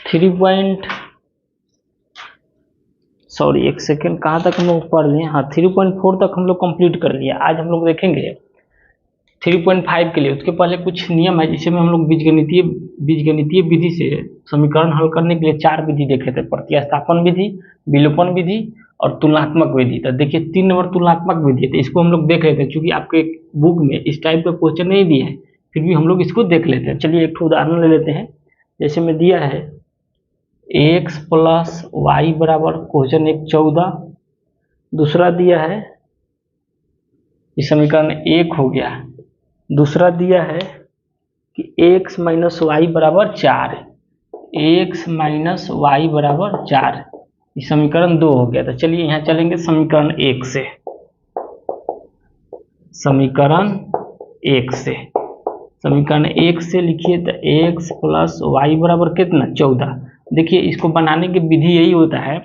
एक सेकेंड, कहाँ तक हम लोग पढ़ लिए? हाँ, 3.4 तक हम लोग कंप्लीट कर लिए। आज हम लोग देखेंगे 3.5 के लिए। उसके पहले कुछ नियम है, जिसमें हम लोग बीजगणितीय विधि से समीकरण हल करने के लिए 4 विधि देखे थे: प्रतिस्थापन विधि, विलोपन विधि और तुलनात्मक विधि। तो देखिए 3 नंबर तुलनात्मक विधि है, तो इसको हम लोग देख लेते हैं। चूंकि आपके बुक में इस टाइप का क्वेश्चन नहीं दिया है, फिर भी हम लोग इसको देख लेते हैं। चलिए एक उदाहरण ले लेते हैं। जैसे में दिया है x प्लस वाई बराबर क्वेश्चन 14। दूसरा दिया है, इस समीकरण 1 हो गया। दूसरा दिया है कि x माइनस वाई बराबर 4, x माइनस वाई बराबर 4, ये समीकरण 2 हो गया। तो चलिए यहाँ चलेंगे समीकरण 1 से। समीकरण 1 से लिखिए तो x प्लस वाई बराबर कितना? 14। देखिए इसको बनाने की विधि यही होता है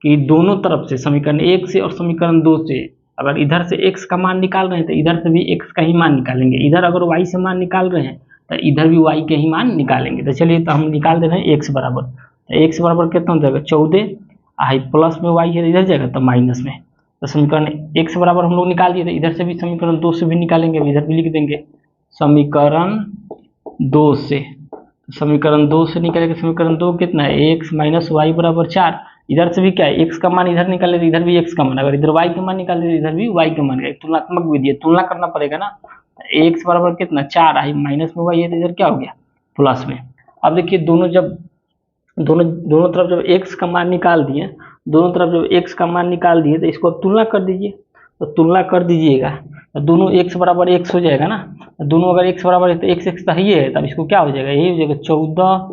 कि दोनों तरफ से, समीकरण 1 से और समीकरण 2 से, अगर इधर से x का मान निकाल रहे हैं तो इधर से भी x का ही मान निकालेंगे। इधर अगर y से मान निकाल रहे हैं तो इधर भी y के ही मान निकालेंगे। तो चलिए, तो हम निकाल दे रहे हैं x बराबर। तो x बराबर कितना हो जाएगा? 14। आई प्लस में y है, इधर जाएगा तो माइनस में। तो समीकरण x बराबर हम लोग निकाल दिए, तो इधर से भी समीकरण 2 से भी निकालेंगे, इधर भी लिख देंगे समीकरण 2 से। समीकरण 2 से निकालेंगे, समीकरण 2 कितना है? x माइनस वाई बराबर 4। इधर से भी क्या है? x का मान इधर निकाले तो इधर भी x का मान, अगर इधर y का मान निकाले तो इधर भी y का मान। तुलनात्मक विधि है, तुलना करना पड़ेगा ना। x बराबर कितना? 4, आई माइनस में y है तो इधर क्या हो गया? प्लस में। अब देखिए दोनों तरफ जब x का मान निकाल दिए, दोनों तरफ जब x का मान निकाल दिए तो इसको तुलना कर दीजिए। तो तुलना कर दीजिएगा तो दोनों x बराबर x हो जाएगा ना। दोनों अगर x बराबर है तो x तो ये है, तब इसको क्या हो जाएगा? यही हो जाएगा 14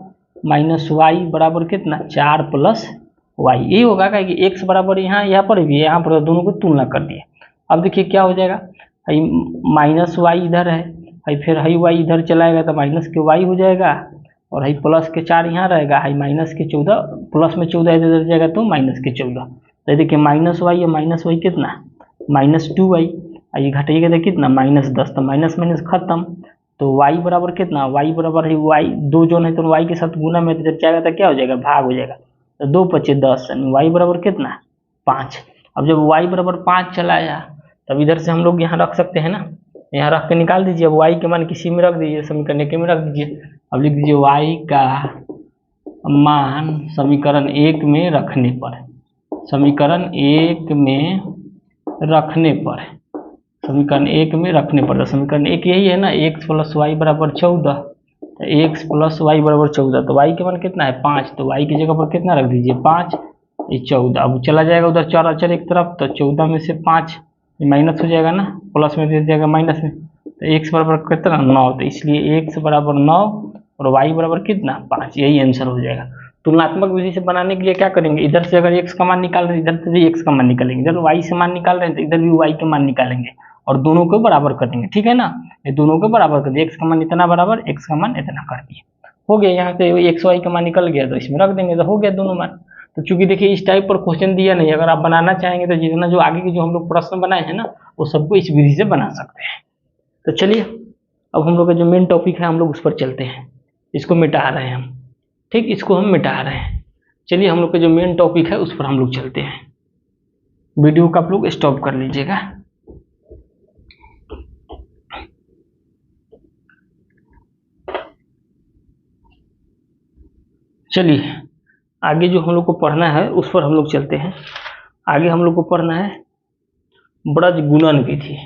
माइनस वाई बराबर कितना? 4 प्लस वाई। यही होगा कि x बराबर यहाँ पर भी है, यहाँ पर दोनों को तुलना कर दिए। अब देखिए क्या हो जाएगा, माइनस वाई इधर है, फिर हाई वाई इधर चलाएगा तो माइनस के वाई हो जाएगा, और हाई प्लस के 4 यहाँ रहेगा, हाई माइनस के 14, प्लस में 14 इधर जाएगा तो माइनस के 14। तो देखिए माइनस वाई है, माइनस वाई कितना? -2y। ये घटाइएगा तो कितना? -10। तो माइनस माइनस खत्म। तो y बराबर कितना? y बराबर है y, 2 जो नहीं तो y के साथ गुना में जब जाएगा तो क्या हो जाएगा? भाग हो जाएगा। तो 2 पचे 10, y बराबर कितना? 5। अब जब y बराबर 5 चला आया, तब इधर से हम लोग यहाँ रख सकते हैं ना, यहाँ रख के निकाल दीजिए। अब y के मान किसी में रख दीजिए, समीकरण के में रख दीजिए। अब लिख दीजिए y का मान समीकरण 1 में रखने पर, समीकरण 1 में रखने पर, समीकरण 1 में रखने पर, समीकरण 1 यही है ना, x प्लस वाई बराबर 14। तो x प्लस वाई बराबर 14, तो y के मान कितना है? 5। तो y की जगह पर कितना रख दीजिए? 5। ये 14। अब चला जाएगा उधर 4 अचर एक तरफ, तो 14 में से 5 माइनस हो जाएगा ना, प्लस में दे जाएगा माइनस में। तो x बराबर कितना? 9। तो इसलिए x बराबर 9 और y बराबर कितना? 5। यही आंसर हो जाएगा। तुलनात्मक विधि से बनाने के लिए क्या करेंगे? इधर से अगर x का मान निकाल रहे हैं, इधर से भी x का मान निकालेंगे। इधर y से मान निकाल रहे हैं तो इधर भी y के मान निकालेंगे, और दोनों को बराबर कर देंगे। ठीक है ना, ये दोनों को बराबर कर दिए। x का मान इतना बराबर x का मान इतना कर दिए, हो गया। यहाँ से x y का मान निकल गया तो इसमें रख देंगे, तो हो गया दोनों मान। तो चूंकि देखिए इस टाइप पर क्वेश्चन दिया नहीं, अगर आप बनाना चाहेंगे तो जितना जो आगे के जो हम लोग प्रश्न बनाए हैं ना, वो सबको इस विधि से बना सकते हैं। तो चलिए अब हम लोग का जो मेन टॉपिक है हम लोग उस पर चलते हैं। इसको मिटा रहे हैं हम, ठीक, इसको हम मिटा रहे हैं। चलिए हम लोग का जो मेन टॉपिक है उस पर हम लोग चलते हैं। वीडियो को आप लोग स्टॉप कर लीजिएगा। चलिए आगे जो हम लोग को पढ़ना है उस पर हम लोग चलते हैं। आगे हम लोग को पढ़ना है ब्रज गुणन विधि।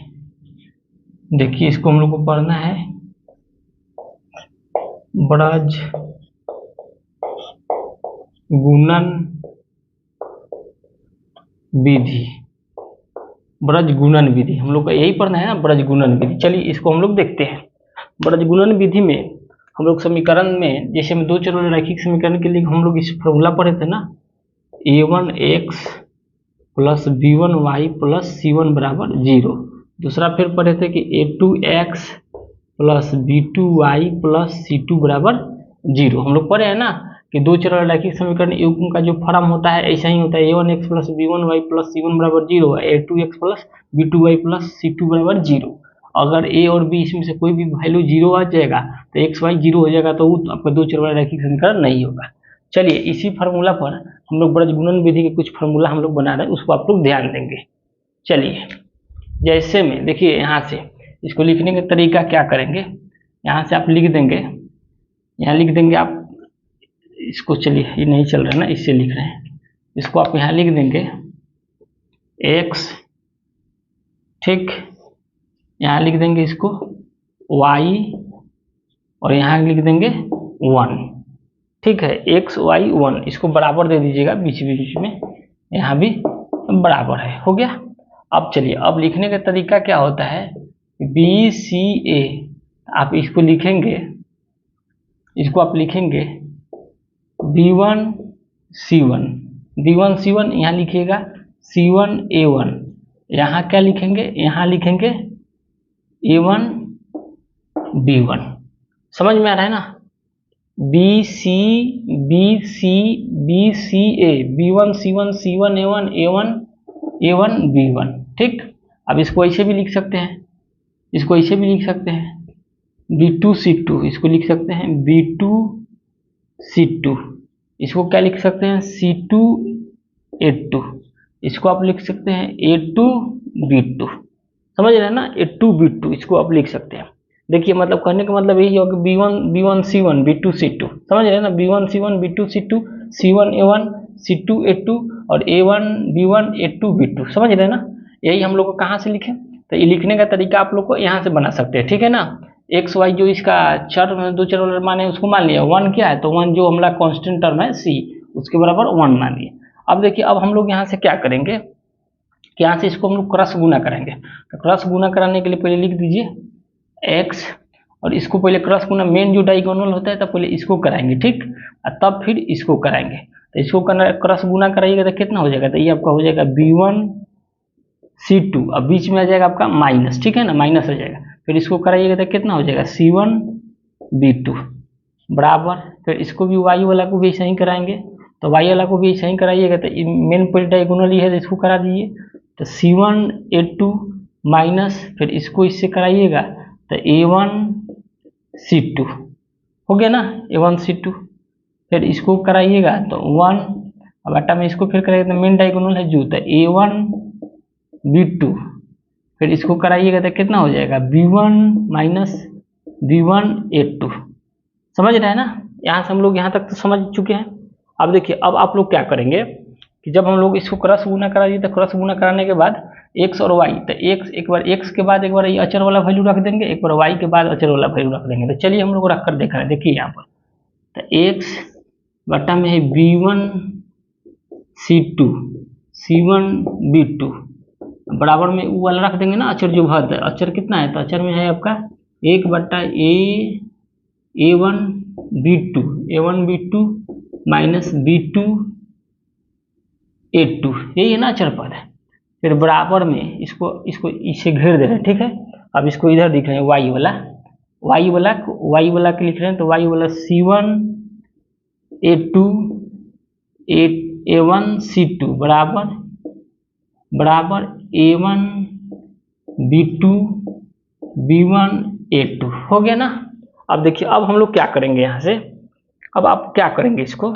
देखिए इसको हम लोग को पढ़ना है ब्रज गुणन विधि। ब्रज गुणन विधि हम लोग का यही पढ़ना है ना, ब्रज गुणन विधि। चलिए इसको हम लोग देखते हैं। ब्रज गुणन विधि में हम लोग समीकरण में, जैसे हम 2 चर वाले रैखिक समीकरण के लिए हम लोग इस फॉर्मूला पढ़े थे ना, a1x plus b1y plus c1 बराबर 0। दूसरा फिर पढ़े थे कि a2x plus b2y plus c2 बराबर 0। हम लोग पढ़े हैं ना कि 2 चर वाले रैखिक समीकरण युग्म का जो फॉर्म होता है ऐसा ही होता है, a1x plus b1y plus c1 बराबर 0, a2x plus b2y plus c2 बराबर 0। अगर a और b इसमें से कोई भी वैल्यू 0 आ जाएगा तो x y 0 हो जाएगा, तो वो आपका 2 चर वाला रैखिक समीकरण नहीं होगा। चलिए इसी फार्मूला पर हम लोग ब्रजगुणन विधि के कुछ फार्मूला हम लोग बना रहे हैं, उसको आप लोग ध्यान देंगे। चलिए जैसे में देखिए यहाँ से इसको लिखने का तरीका क्या करेंगे, यहाँ से आप लिख देंगे, यहाँ लिख देंगे आप इसको, चलिए ये नहीं चल रहा है ना, इससे लिख रहे हैं, इसको आप यहाँ लिख देंगे x, ठीक, यहाँ लिख देंगे इसको y और यहाँ लिख देंगे 1, ठीक है, x y 1, इसको बराबर दे दीजिएगा बीच बीच में, यहाँ भी बराबर है, हो गया। अब चलिए अब लिखने का तरीका क्या होता है, BCA आप इसको लिखेंगे, इसको आप लिखेंगे B1C1, B1C1 यहाँ लिखिएगा C1A1, यहाँ क्या लिखेंगे, यहाँ लिखेंगे A1B1, समझ में आ रहा है ना। BCA B1C1 C1A1 A1B1, ठीक। अब इसको ऐसे भी लिख सकते हैं, इसको ऐसे भी लिख सकते हैं B2C2, इसको लिख सकते हैं B2C2, इसको क्या लिख सकते हैं C2A2, इसको आप लिख सकते हैं A2B2, समझ रहे हैं ना, A2B2 इसको आप लिख सकते हैं। देखिए मतलब कहने का मतलब यही होगा B1C1 B2C2, समझ रहे हैं ना, B1C1 B2C2 C1A1 C2A2 और A1B1 A2B2, समझ रहे हैं ना। यही हम लोग को कहाँ से लिखें, तो ये लिखने का तरीका आप लोग को यहाँ से बना सकते हैं, ठीक है ना। एक्स वाई जो इसका चर दो चर वाला मान है उसको मान लिया, 1 क्या है तो 1 जो हमारा कांस्टेंट टर्म है c, उसके बराबर 1 मान लिया। अब देखिए अब हम लोग यहाँ से क्या करेंगे कि यहाँ से इसको हम लोग क्रॉस गुना करेंगे, तो क्रॉस गुना कराने के लिए पहले लिख दीजिए x, और इसको पहले क्रॉस गुना, मेन जो डायगोनल होता है तब पहले इसको कराएंगे, ठीक, और तब फिर इसको कराएंगे। तो इसको क्रॉस गुना कराइएगा तो कितना हो जाएगा, तो ये आपका हो जाएगा B1C2, अब बीच में आ जाएगा आपका माइनस, ठीक है ना, माइनस हो जाएगा, फिर इसको कराइएगा तो कितना हो जाएगा C1B2 बराबर, फिर इसको भी y वाला को भी ऐसे ही कराएंगे, तो y वाला को भी ऐसे ही कराइएगा, तो मेन पॉइंट डायगोनल ही है तो इसको करा दीजिए, तो C1A2 माइनस, फिर इसको इससे कराइएगा तो A1C2 हो गया ना, A1C2, फिर इसको कराइएगा तो 1, अब आटा में इसको फिर कराइएगा तो मेन डायगोनल है जो, तो A1B2, फिर इसको कराइएगा तो कितना हो जाएगा B1 माइनस B1A2, समझ रहे हैं ना। यहाँ से हम लोग यहाँ तक तो समझ चुके हैं। अब देखिए अब आप लोग क्या करेंगे कि जब हम लोग इसको क्रॉस गुना करा दिए, तो क्रॉस गुना कराने के बाद x और y, तो x एक बार x के बाद एक बार ये अचर वाला वैल्यू रख देंगे, एक बार y के बाद अचर वाला वैल्यू रख देंगे। तो चलिए हम लोग रख कर देख रहे हैं, देखिए यहाँ पर तो x बटा में है B1C2 C1B2 बराबर में वो वाला रख देंगे ना, अचर जो भर है, अचर कितना है, तो अचर में है आपका 1 बटा A1B2 माइनस B2A2, यही है ना अचर पद है। फिर बराबर में इसको इसे घेर दे रहे हैं, ठीक है। अब इसको इधर दिख रहे हैं y वाला के लिख रहे हैं, तो y वाला C1A2 A1C2 बराबर A1B2 B1A2 हो गया ना। अब देखिए अब हम लोग क्या करेंगे यहाँ से, अब आप क्या करेंगे इसको,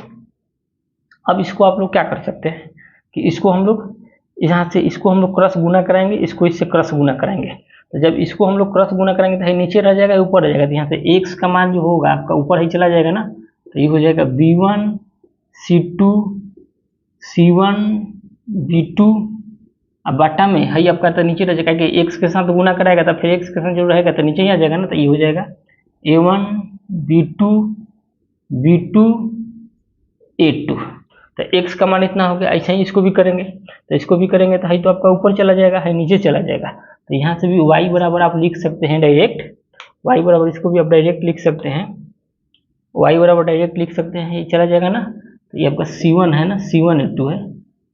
अब इसको आप लोग क्या कर सकते हैं कि इसको हम लोग यहाँ से इसको हम लोग क्रॉस गुना कराएंगे, इसको इससे क्रॉस गुना कराएंगे, तो जब इसको हम लोग क्रॉस गुना कराएंगे तो नीचे रह जाएगा ऊपर रह जाएगा, तो यहाँ से x का मान जो होगा आपका ऊपर ही चला जाएगा ना, तो ये हो जाएगा B1C2 C1B2, अब बाटा में है आपका तो नीचे रह जाएगा कि x के साथ गुना कराएगा तो फिर x के साथ जो रहेगा तो नीचे ही आ जाएगा ना, तो ये हो जाएगा A1B2 B2A2, तो x का मान इतना हो गया। ऐसा ही इसको भी करेंगे, तो इसको भी करेंगे तो है तो आपका ऊपर चला जाएगा, है नीचे चला जाएगा, तो यहाँ से भी y बराबर आप लिख सकते हैं डायरेक्ट, y बराबर इसको भी आप डायरेक्ट लिख सकते हैं, y बराबर डायरेक्ट लिख सकते हैं, ये चला जाएगा ना, तो ये आपका C1 है ना, C1A2 है,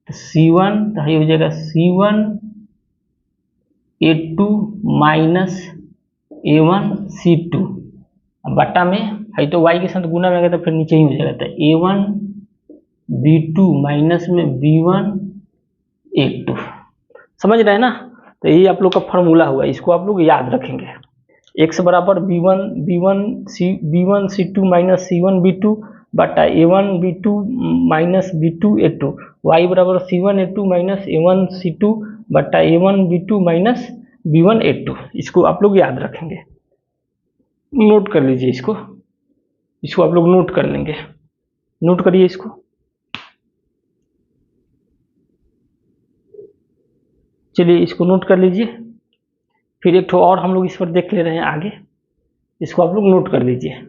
तो C1 तो ये हो जाएगा C1A2 माइनस A1C2, अब बटा में है तो y के साथ गुना में तो फिर नीचे ही हो जाएगा, तो A1B2 माइनस में B1A2, समझ रहे हैं ना। तो ये आप लोग का फॉर्मूला हुआ, इसको आप लोग याद रखेंगे। x बराबर B1C2 माइनस C1B2 बटा A1 B2 minus B2A2, Y बराबर C1A2 माइनस A1C2 बटा A1B2 माइनस B1A2। इसको आप लोग याद रखेंगे, नोट कर लीजिए इसको आप लोग नोट कर लेंगे, नोट करिए इसको। चलिए इसको नोट कर लीजिए। फिर एक ठो और हम लोग इस पर देख ले रहे हैं आगे, इसको आप लोग नोट कर लीजिए।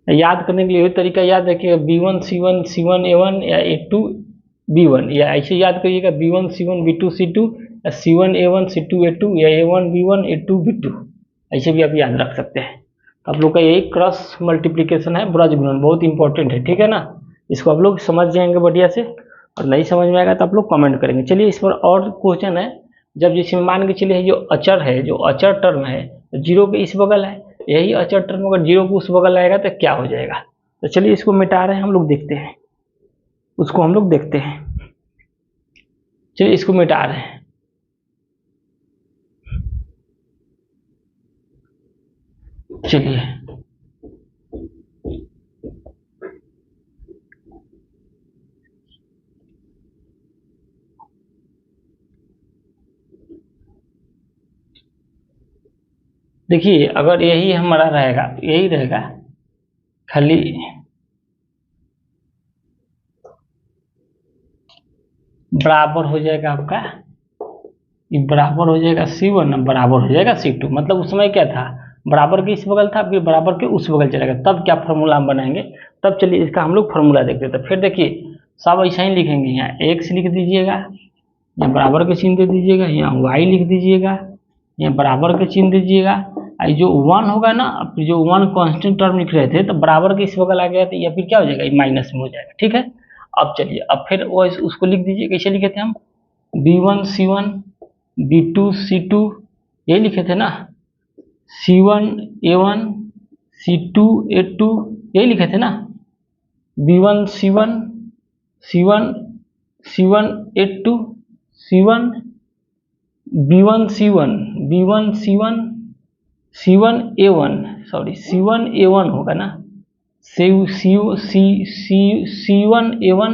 याद करने के लिए तरीका याद रखिएगा, B1 C1 C1 A1 या A2 B1, या ऐसे याद करिएगा B1 C1 B2 C2 या C1 A1 C2 A2 या A1 B1 A2 B2, ऐसे भी आप याद रख सकते हैं। आप लोग का यही क्रॉस मल्टीप्लिकेशन है, ब्रज गुणन बहुत इंपॉर्टेंट है, ठीक है ना। इसको आप लोग समझ जाएंगे बढ़िया से, और नहीं समझ में आएगा तो आप लोग कमेंट करेंगे। चलिए इस पर और क्वेश्चन है, जब जिसमें मान के चलिए जो अचर है, जो अचर टर्म है जीरो के इस बगल है, यही अचर टर्म अगर जीरो को उस बगल आएगा तो क्या हो जाएगा। तो चलिए इसको मिटा रहे हैं हम लोग, देखते हैं उसको, हम लोग देखते हैं। चलिए इसको मिटा रहे हैं। चलिए देखिए, अगर यही हमारा रहेगा, यही रहेगा, खाली बराबर हो जाएगा आपका, ये बराबर हो जाएगा C1 बराबर हो जाएगा C2। मतलब उस समय क्या था, बराबर के इस बगल था, फिर बराबर के उस बगल चलेगा, तब क्या फॉर्मूला हम बनाएंगे। तब चलिए इसका हम लोग फॉर्मूला देखते हैं। तो फिर देखिए सब ऐसा ही लिखेंगे, यहाँ x लिख दीजिएगा, यहाँ बराबर के चिन्ह दे दीजिएगा, यहाँ y लिख दीजिएगा, यहाँ बराबर के चिन्ह दीजिएगा। जो 1 होगा ना, फिर जो 1 कांस्टेंट टर्म लिख रहे थे तो बराबर के इस बगल आ गया, तो या फिर क्या हो जाएगा, माइनस में हो जाएगा, ठीक है। अब चलिए, अब फिर वो उसको लिख दीजिए, कैसे लिखे थे हम, B1 C1 B2 C2, यही लिखे थे ना, C1 A1 C2 A2, यही लिखे थे ना, B1 C1 C1 C1 A2 C1 B1 C1 B1 C1 C1 A1, sorry C1 A1 होगा ना, C1 A1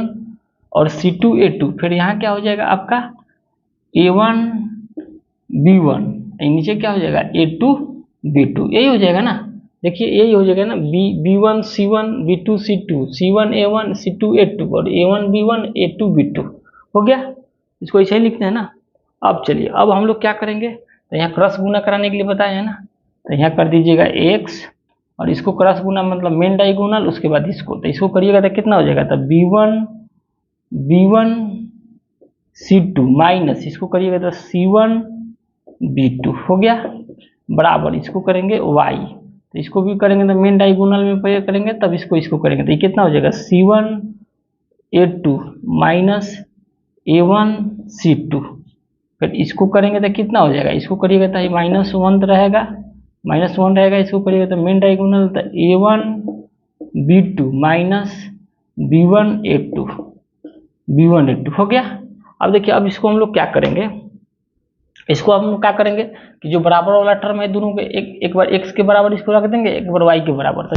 और C2 A2, फिर यहाँ क्या हो जाएगा आपका A1 B1, नीचे क्या हो जाएगा A2 B2, यही हो जाएगा ना। देखिए यही हो जाएगा ना, B1 C1 B2 C2 C1 A1 C2 A2 और A1 B1 A2 B2 हो गया। इसको ऐसे ही लिखते हैं ना। अब चलिए, अब हम लोग क्या करेंगे, तो यहाँ क्रॉस गुना कराने के लिए बताया है ना, तो यहाँ कर दीजिएगा x और इसको क्रॉस गुना मतलब मेन डायगोनल, उसके बाद इसको, तो इसको करिएगा तो कितना हो जाएगा, तो B1 C2 माइनस इसको करिएगा तो C1 B2 हो गया, बराबर इसको करेंगे y, तो इसको भी करेंगे तो मेन डायगोनल में करेंगे, तब इसको करेंगे तो ये कितना हो जाएगा, C1 A2 minus A1 C2, फिर इसको करेंगे तो कितना हो जाएगा, इसको करिएगा तो -1 रहेगा, -1 रहेगा, इसको करिएगा तो मेन डायगोनल, तो A1 B2 minus B1 A2 हो गया। अब देखिए, अब इसको हम लोग क्या करेंगे, इसको हम लोग क्या करेंगे कि जो बराबर वाला टर्म है दोनों के, एक बार x के बराबर इसको रख देंगे, एक बार y के बराबर, तो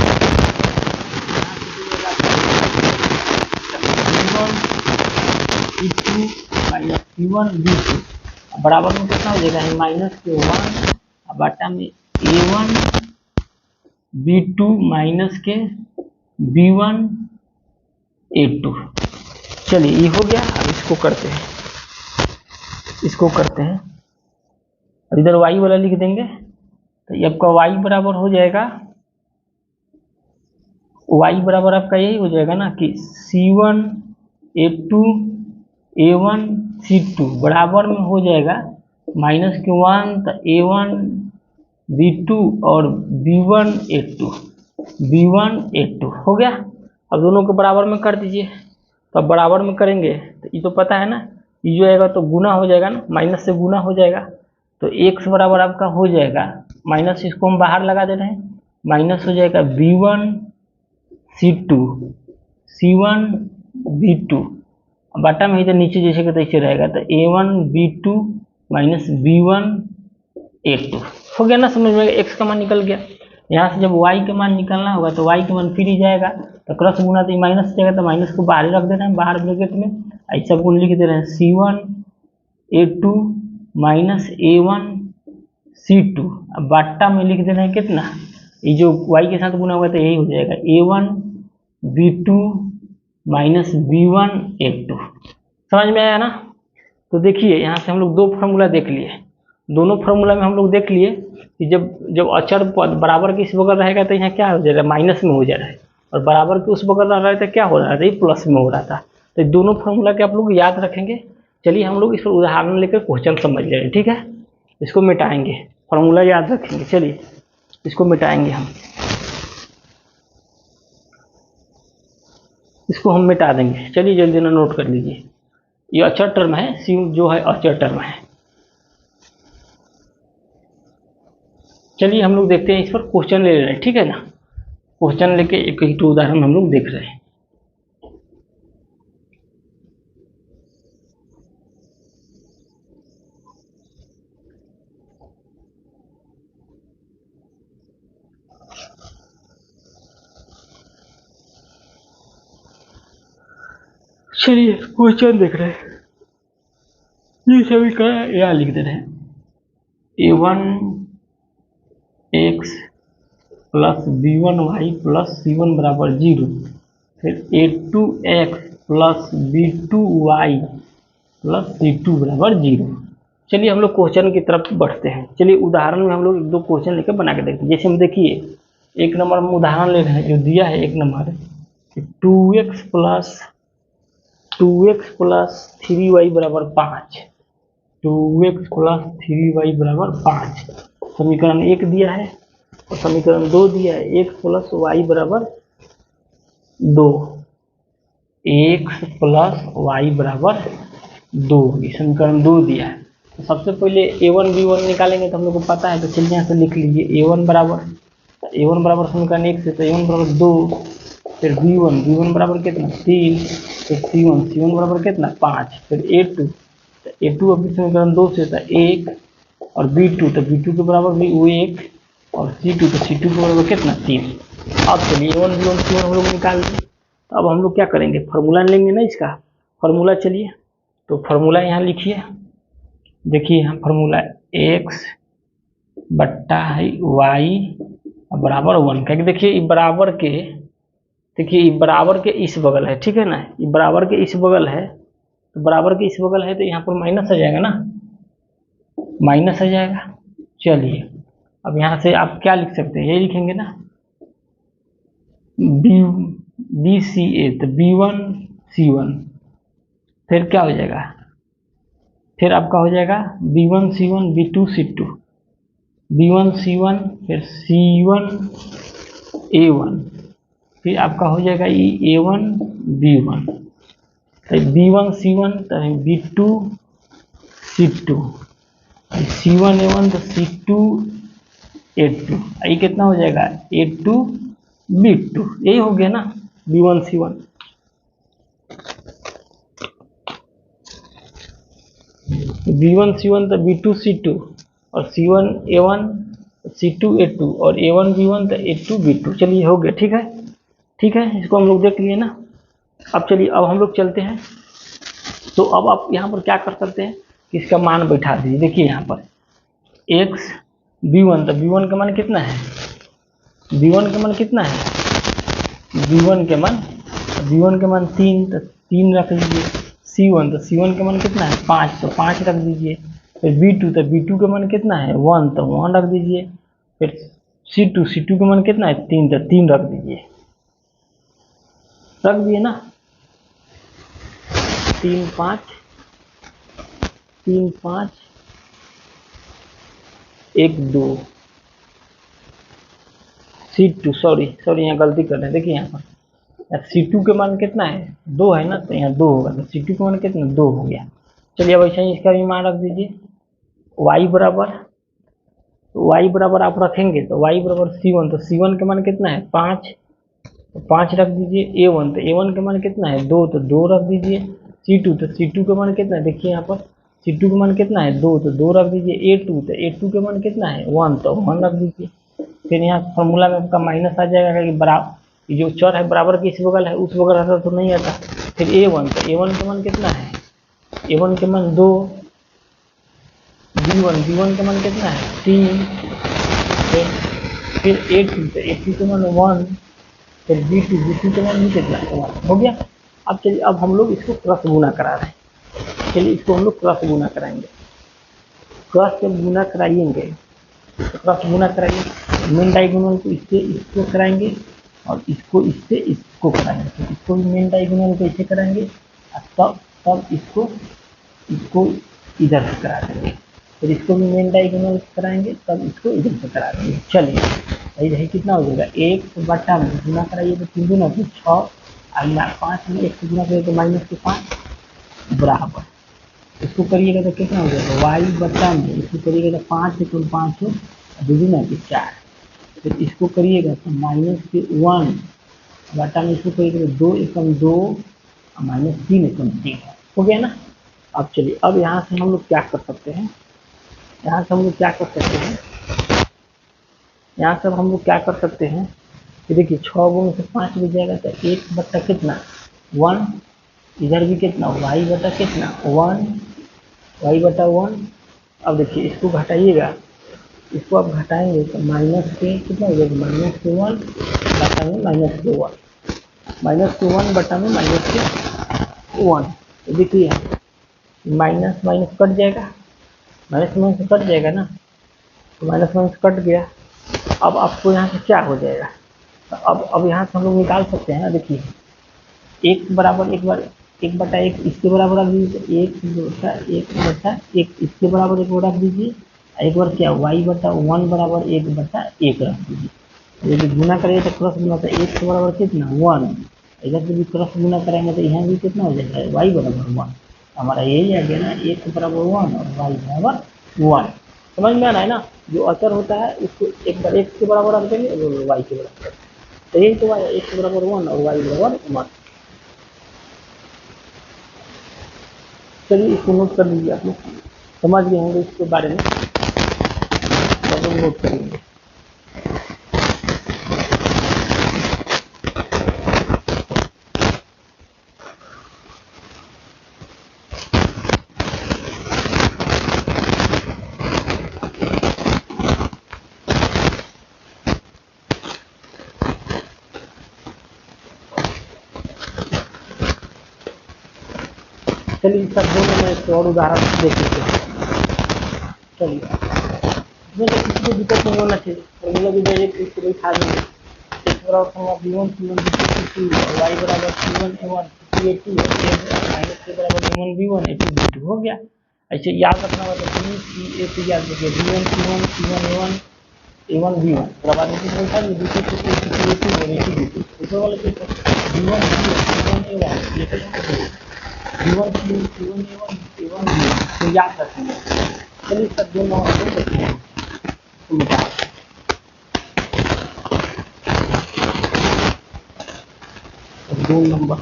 B1 माइनस C1 B2 बराबर में कितना हो जाएगा, -1 बटा में A1 B2 माइनस के B1 A2। चलिए ये हो गया। अब इसको करते हैं, अब इधर y वाला लिख देंगे, तो ये आपका y बराबर हो जाएगा, y बराबर आपका यही हो जाएगा ना कि C1 A2 A1 C2 बराबर में हो जाएगा -1, तो A1 B2 और B1 A2 हो गया। अब दोनों को बराबर में कर दीजिए, तो अब बराबर में करेंगे तो ये तो पता है ना, ये जो आएगा तो गुना हो जाएगा ना, माइनस से गुना हो जाएगा, तो x बराबर आपका हो जाएगा, माइनस इसको हम बाहर लगा दे रहे हैं, माइनस हो जाएगा B1 C2 C1 B2 बटा में इधर नीचे जैसे कि तैसे रहेगा, तो A1 B2 minus B1 A2 हो गया ना, समझ में, x का मान निकल गया। यहाँ से जब y के मान निकालना होगा तो y के मान फिर ही जाएगा, तो क्रॉस गुना तो माइनस जाएगा, तो माइनस को बाहर रख देना है, बाहर ब्रैकेट में ऐसा गुण लिख दे रहे हैं C1 A2 minus A1 C2। अब बाटा में लिख दे रहे हैं कितना, ये जो y के साथ गुना होगा तो यही हो जाएगा A1 B2 minus B1 A2। समझ में आया ना। तो देखिए यहाँ से हम लोग दो फार्मूला देख लिए, दोनों फार्मूला में हम लोग देख लिए कि जब अचर पद बराबर के इस बगल रहेगा तो यहाँ क्या हो जाएगा, माइनस में हो जा रहा है, और बराबर के उस बगल रह रहा है तो क्या हो रहा था, ये प्लस में हो रहा था। तो दोनों फार्मूला के आप लोग याद रखेंगे। चलिए हम लोग इस पर उदाहरण लेकर क्वेश्चन समझ ले रहे हैं, ठीक है। इसको मिटाएंगे, फार्मूला याद रखेंगे। चलिए इसको मिटाएंगे हम, इसको हम मिटा देंगे। चलिए जल्दी ना नोट कर लीजिए, ये अचर टर्म है, सी जो है अचर टर्म है। चलिए हम लोग देखते हैं, इस पर क्वेश्चन ले रहे हैं, ठीक है ना। क्वेश्चन लेके एक एक उदाहरण हम लोग देख रहे हैं। चलिए क्वेश्चन देख रहे हैं, ये सभी का यहाँ लिख दे रहे हैं A1 x plus B1 y plus C1 बराबर 0, फिर A2 x plus B2 y plus C2 बराबर 0। चलिए हम लोग क्वेश्चन की तरफ बढ़ते हैं। चलिए उदाहरण में हम लोग एक दो क्वेश्चन लेकर बना के देखते हैं। जैसे हम देखिए एक नंबर में उदाहरण ले रहे हैं, जो दिया है एक नंबर 2x प्लस 3y बराबर 5, 2x प्लस 3y बराबर 5 समीकरण 1 दिया है, और समीकरण 2 दिया है x प्लस y बराबर 2, x प्लस y बराबर 2, ये समीकरण 2 दिया है। तो सबसे पहले A1 B1 निकालेंगे, तो हम लोग को पता है, तो चलिए यहाँ से लिख लीजिए A1 बराबर समीकरण 1 से, तो A1 बराबर 2, फिर B1 बराबर कितना 3, फिर C1 बराबर कितना 5, फिर A2 अब समीकरण 2 से था 1, और B2 के बराबर भी वो 1, और C2 के बराबर कितना 3। अब चलिए A1 B1 C1 हम लोग निकाल दें। तो अब हम लोग क्या करेंगे, फार्मूला लेंगे ना इसका, फार्मूला। चलिए तो फार्मूला यहाँ लिखिए, देखिए यहाँ फार्मूला x बट्टा है y बराबर 1 का। देखिए बराबर के, देखिए ये बराबर के इस बगल है, ठीक है ना, ये बराबर के इस बगल है, तो बराबर के इस बगल है तो यहाँ पर माइनस आ जाएगा ना, माइनस आ जाएगा। चलिए अब यहाँ से आप क्या लिख सकते हैं, यही लिखेंगे ना, बी सी ए, तो B1 C1, फिर क्या हो जाएगा, फिर आपका हो जाएगा B1 C1 B2 C2, B1 C1 फिर C1 A1, फिर आपका हो जाएगा ये A1 B1, तो B1 C1 तो B2 C2, C1 A1 तो C2 A2, ये कितना हो जाएगा A2 B2, यही हो गया ना B1 C1। B1 C1 तो B2 C2, और C1 A1 C2 A2, और A1 B1 तो A2 B2। चलिए हो गया, ठीक है, ठीक है, इसको हम लोग देख लिए ना। अब चलिए अब हम लोग चलते हैं। तो अब आप यहाँ पर क्या कर सकते हैं कि इसका मान बैठा दीजिए। देखिए यहाँ पर x B1, तो B1 का मान कितना है, B1 का मान कितना है, B1 के मान 3, तो 3 रख लीजिए। C1, तो C1 का मान कितना है 5, तो 5 रख दीजिए। फिर B2, तो B2 का मान कितना है 1, तो 1 रख दीजिए। फिर C2 का मान कितना है 3, तो 3 रख दीजिए, रख दिए ना, 3 5 1 2। C2 सॉरी यहाँ गलती कर रहे हैं, देखिए यहाँ पर C2 के मान कितना है 2 है ना, तो यहाँ 2 होगा, तो C2 के मान कितना 2 हो गया। चलिए अब ऐसा ही इसका भी मान रख दीजिए। y बराबर आप रखेंगे तो y बराबर C1, तो C1 के मान कितना है 5, तो 5 रख दीजिए। A1, तो A1 के मान कितना है 2, तो 2 रख दीजिए। C2, तो C2 के मान कितना है, देखिए यहाँ पर C2 के मान कितना है 2, तो 2 रख दीजिए। A2, तो A2 के मान कितना है 1, तो 1 रख दीजिए। फिर यहाँ फॉर्मूला में आपका माइनस आ जाएगा कि बराबर, जो चर है बराबर के इस बगल है, उस बगल रहता तो नहीं आता। फिर a1, तो a1 का मान कितना है, a1 के मान 2, b1 का मान कितना है 3, फिर a2, तो a2 के मान 1, फिर b2 के मान भी कितना 1 हो गया। अब चलिए, अब हम लोग इसको क्रॉस गुना करा रहे हैं। चलिए इसको हम लोग क्रॉस गुना कराएंगे। क्रॉस जब गुना कराएंगे तो क्रॉस गुना कराइए, मेन डायगोनल को इससे इसको कराएंगे और इसको इससे इसको कराएंगे। तो इसको भी मेन डायगोनल को इससे कराएंगे और तब इसको इधर से करा देंगे। फिर इसको भी मेन डायगोनल कराएंगे, तब इसको इधर से करा देंगे। चलिए यही कितना हो जाएगा, 1 में गुना कराइए तो 3 दूना 6, और 5 में 1 से गुना करिए तो -5 बराबर, इसको करिएगा तो कितना हो जाएगा y में, इसको करिएगा तो 5 से 5 दूना 4, फिर इसको करिएगा तो -1 में इसको करिएगा तो 2 एकम 2 और -3 एकम 3 हो गया ना। अब चलिए, अब यहाँ से हम लोग क्या कर सकते हैं, यहाँ से हम लोग क्या कर सकते हैं कि देखिए 6 गुण से 5 भी जाएगा तो 1 बटा कितना 1, इधर भी कितना y बटा कितना 1, y बटा 1। अब देखिए इसको घटाइएगा, इसको आप घटाएंगे तो माइनस के कितना हो जाएगा, -1 बटा में -1, -1 बटा में -1। तो देखिए माइनस माइनस कट जाएगा, माइनस कट जाएगा ना, तो माइनस कट गया। अब आपको यहाँ से क्या हो जाएगा, तो अब यहाँ से हम लोग निकाल सकते हैं। देखिए 1 बराबर 1 बटा 1 इसके बराबर रख दीजिए, 1 बटा 1 इसके बराबर 1 रख दीजिए, एक बार क्या y बटा 1 बराबर 1 बटा 1 रख दीजिए। यदि गुना करेंगे तो क्रॉस गुना, तो 1 के बराबर कितना 1, इधर से भी क्रॉस गुना करेंगे तो यहाँ भी कितना हो जाएगा y बराबर 1। हमारा यही आ गया ना, 1 के बराबर 1 और y बराबर 1। समझ में आ रहा है ना, जो अचर होता है उसको एक बार 1 के बराबर रख देंगे और y के बराबर, तो यही तो 1 के बराबर 1 और y बराबर 1। चलिए इसको नोट कर लीजिए, आप लोग समझ गए होंगे इसके बारे में, तो नोट करेंगे। चलिए सब दोनों में एक और उदाहरण देख लेते हैं। चलिए इसमें तो किसी को दिक्कत नहीं होना चाहिए, फॉर्मूला भी डायरेक्ट इसको बैठा देंगे। x बराबर formula b1 c1 b2 c2 और y बराबर c1 a1 c2 a2 और माइनस के बराबर b1 b1 a2 b2 हो गया। ऐसे याद रखना होगा तो c a याद रखिए b1 c1 c1 a1 a1 b1 बराबर इसी बैठा दीजिए, b2 c2 a2 और a2 b2 ऊपर वाले पे b1 c1 a1 b1 c1 a1 तो याद रखेंगे। चलिए सब दोनों दो नंबर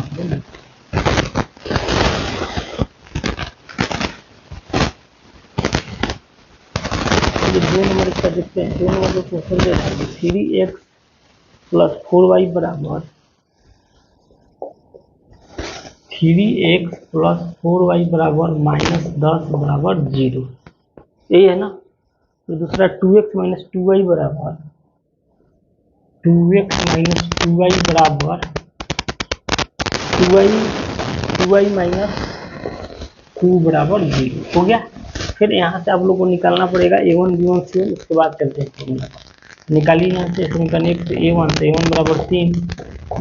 इसका देखते हैं। 2 नंबर को क्वेश्चन दे रहा है 3x + 4y बराबर 3x + 4y बराबर -10 बराबर 0, यही है ना। तो दूसरा 2x - 2y बराबर 2x - 2y बराबर 2y - 2 बराबर 0 हो गया। फिर यहाँ से आप लोग को निकालना पड़ेगा a1 b1 c1, उसके बाद चलते हैं फॉर्मूला पर। निकालिए यहाँ से समीकरण 1 से a1 तो a1 बराबर 3,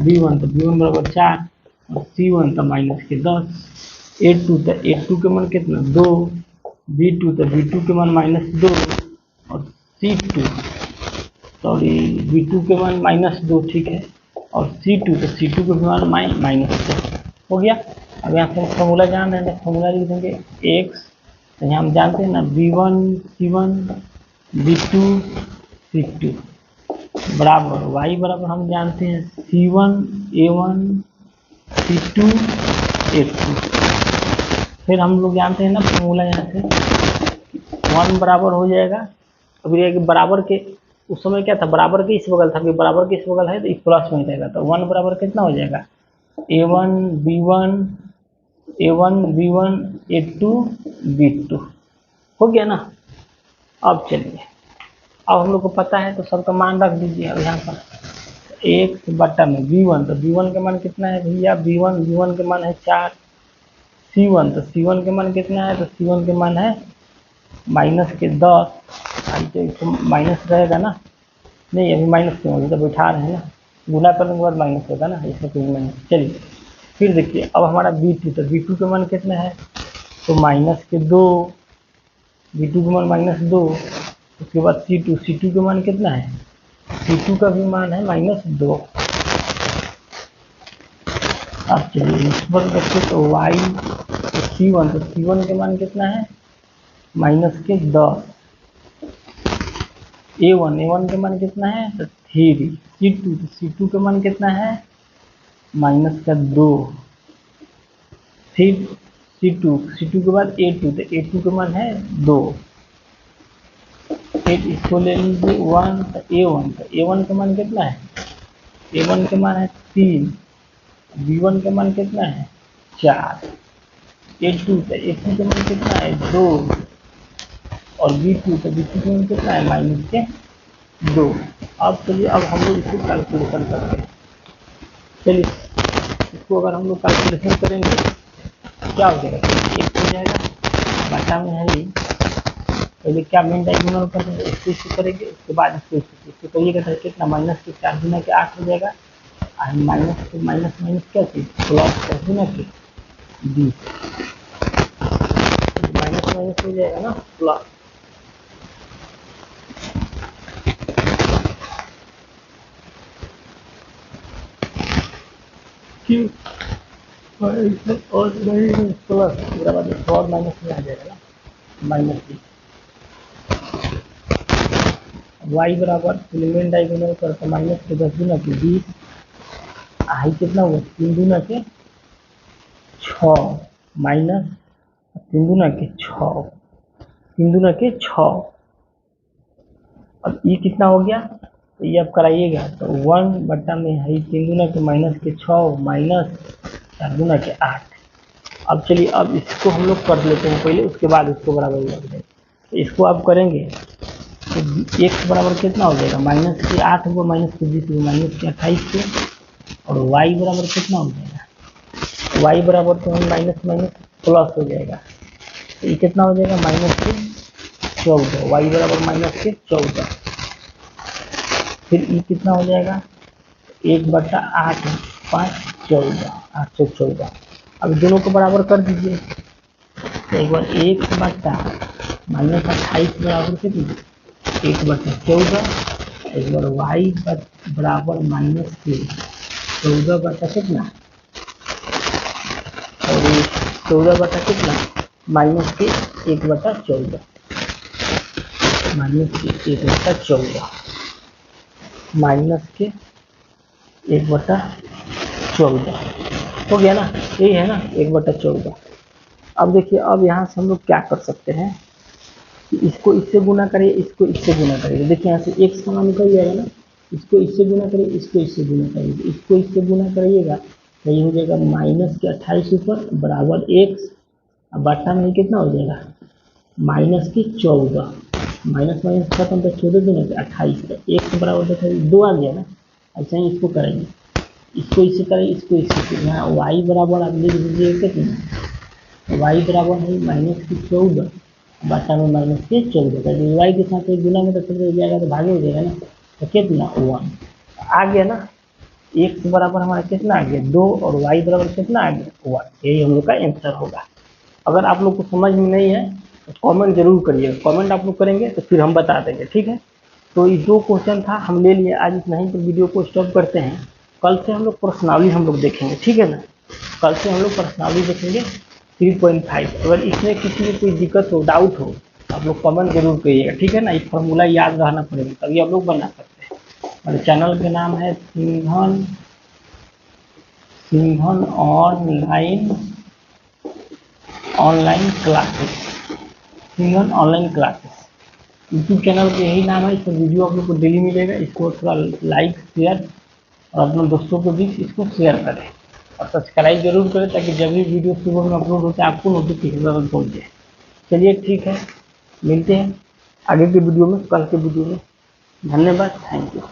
b1 तो b1 बराबर 4 और c1 तो -10, a2 तो a2 के मान कितना 2, b2 तो b2 के मान -2 और b2 के मान -2 ठीक है, और c2 तो c2 के मान -2 हो गया। अब यहाँ से फॉर्मूला जान रहे हैं, फॉर्मूला लिख देंगे x, तो यहाँ हम जानते हैं ना b1 c1 b2 c2 बराबर y बराबर हम जानते हैं c1 a1 c2 a2। फिर हम लोग जानते हैं ना फॉर्मूला यहाँ से 1 बराबर हो जाएगा, अब ये बराबर के उस समय क्या था, बराबर के इस बगल था, कि बराबर के इस बगल है तो इस प्लस में रहेगा, तो 1 बराबर कितना हो जाएगा, a1 b1 a1 b1 a2 b2 हो गया ना। अब चलिए, अब हम लोग को पता है तो सबका मान रख दीजिए। अब यहाँ पर एक बट्टा में b1, तो b1 का मान कितना है भैया, b1 के मान है 4, c1 तो c1 के मान कितना है, तो c1 के मान है माइनस के 10, तो माइनस रहेगा ना, नहीं अभी माइनस क्यों होगा, जब बैठा रहे हैं ना, गुना करने के बाद माइनस होगा ना, इसमें कोई माइनस। चलिए फिर देखिए, अब हमारा b2, तो b2 का मान कितना है, तो माइनस के 2, b2 का मान -2। उसके बाद c2 का मान कितना है, c2 का भी मान है -2। अब चलिए इस पर देखिए, तो y तो c1 के मान कितना है, माइनस के 10। a1 के मान कितना है, तो 3। c2 का मान कितना है, माइनस का 2। फिर c2 के बाद a2, तो a2 का मान है 2। फिर इसको ले लीजिए 1, तो a1 का मान कितना है, a1 का मान है 3, b1 का मान कितना है 4, a2 का मान कितना है 2, और b2 का मान कितना है माइनस के 2। अब चलिए, अब हम लोग इसको कैलकुलेशन करते हैं। चलिए इसको अगर हम लोग कैलकुलेशन करेंगे क्या हो जाएगा, एक हो जाएगा, बटा में है ही, पहले क्या मेन डायगोनल करेंगे, इसको करेंगे, उसके बाद इसको करिएगा तो कितना, माइनस के 4 गुना के 8 हो जाएगा, और माइनस के माइनस क्या चीज, प्लस 10 गुना के 20, माइनस हो जाएगा ना प्लस। क्यों और नहीं प्लस, मेरा बाद और माइनस में आ जाएगा ना, -20। y बराबर एलिमेंट डायगोनल कर, तो माइनस के 10 गुना के 20, आई कितना हुआ 3 गुना के 6, माइनस 3 गुना के 6, 3 गुना के 6। अब ये कितना हो गया, तो ये अब कराइएगा, तो 1 बट्टा में है 3 गुना के माइनस के 6 माइनस 4 गुना के 8। अब चलिए, अब इसको हम लोग कर लेते हैं पहले, उसके बाद इसको बराबर लग जाए। तो इसको आप करेंगे तो x बराबर कितना हो जाएगा, माइनस के 8 को माइनस के 20 को माइनस के 28 को, और y बराबर कितना हो जाएगा, y बराबर तो हम माइनस प्लस हो जाएगा, तो ये कितना हो जाएगा माइनस के 14, y बराबर माइनस के 14। फिर ये कितना हो जाएगा, 1/8 5 14, 814। अब दोनों को बराबर कर दीजिए, तो एक बार 1/28 बराबर कितना, 1/14, एक बार y बराबर माइनस के 14 बटा कितना, और 14 बटा कितना, माइनस के 1/14, माइनस के 1/14, माइनस के 1/14 हो गया ना, यही है ना 1/14। अब देखिए, अब यहाँ से हम लोग क्या कर सकते हैं कि इसको इससे गुना करिए, इसको इससे गुना करिए, देखिए यहाँ से x का मान निकल जाएगा ना, इसको इससे गुना करिए, इसको इससे गुना करिए, इसको इससे गुना करिएगा तो ये हो जाएगा माइनस के 28 ऊपर बराबर x, अब बट्टा में कितना हो जाएगा माइनस के 14, माइनस माइनस खत्म, तो 14 गुना के 28, तो x बराबर देखा 2 आ गया ना। ऐसा ही इसको करेंगे, इसको इससे करें, इसको इससे, यहाँ y बराबर आप लिख दीजिए कितना, y बराबर है माइनस के 14 बटा में माइनस के 14, तो y के साथ एक गुना में तो चल जाएगा, तो भागे हो जाएगा ना, तो कितना 1 आ गया ना। x बराबर हमारा कितना आ गया 2, और y बराबर कितना आ गया 1, यही हम लोग का आंसर होगा। अगर आप लोग को समझ में नहीं है तो कमेंट जरूर करिएगा, कमेंट आप लोग करेंगे तो फिर हम बता देंगे, ठीक है। तो ये 2 क्वेश्चन था, हम ले लिए आज, इतना ही, तो वीडियो को स्टॉप करते हैं। कल से हम लोग पर्सनली हम लोग देखेंगे, ठीक है ना, कल से हम लोग पर्सनली देखेंगे 3.5। अगर इसमें किसी में कोई दिक्कत हो, डाउट हो, आप लोग कमेंट जरूर करिएगा, ठीक है ना। ये फॉर्मूला याद रहना पड़ेगा, तभी आप लोग बना सकते हैं। हमारे चैनल का नाम है Singhan online classes, Singhan online classes. YouTube channel का यही नाम है, इसमें वीडियो आप लोग को डेली मिलेगा। इसको थोड़ा लाइक शेयर और अपने दोस्तों के बीच इसको शेयर करें और सब्सक्राइब जरूर करें, ताकि जब भी वीडियो सुबह में अपलोड होता है आपको नोटिफिकेशन पहुँचे। चलिए ठीक है, मिलते हैं आगे के वीडियो में, कल के वीडियो में। धन्यवाद, थैंक यू।